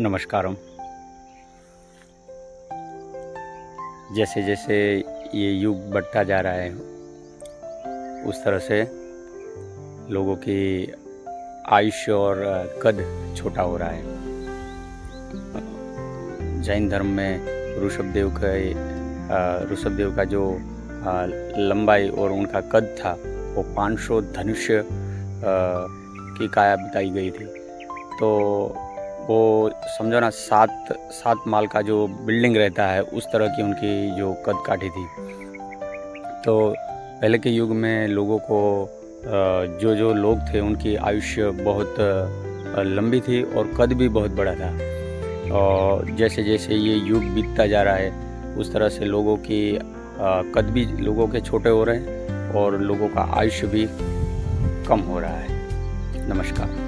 नमस्कारम। जैसे जैसे ये युग बढ़ता जा रहा है उस तरह से लोगों की आयुष्य और कद छोटा हो रहा है। जैन धर्म में ऋषभदेव का जो लंबाई और उनका कद था वो 500 धनुष्य की काया बताई गई थी। तो वो समझो ना सात माल का जो बिल्डिंग रहता है उस तरह की उनकी जो कद काठी थी। तो पहले के युग में लोगों को जो लोग थे उनकी आयुष्य बहुत लंबी थी और कद भी बहुत बड़ा था। और जैसे जैसे ये युग बीतता जा रहा है उस तरह से लोगों की कद भी लोगों के छोटे हो रहे हैं और लोगों का आयुष्य भी कम हो रहा है। नमस्कार।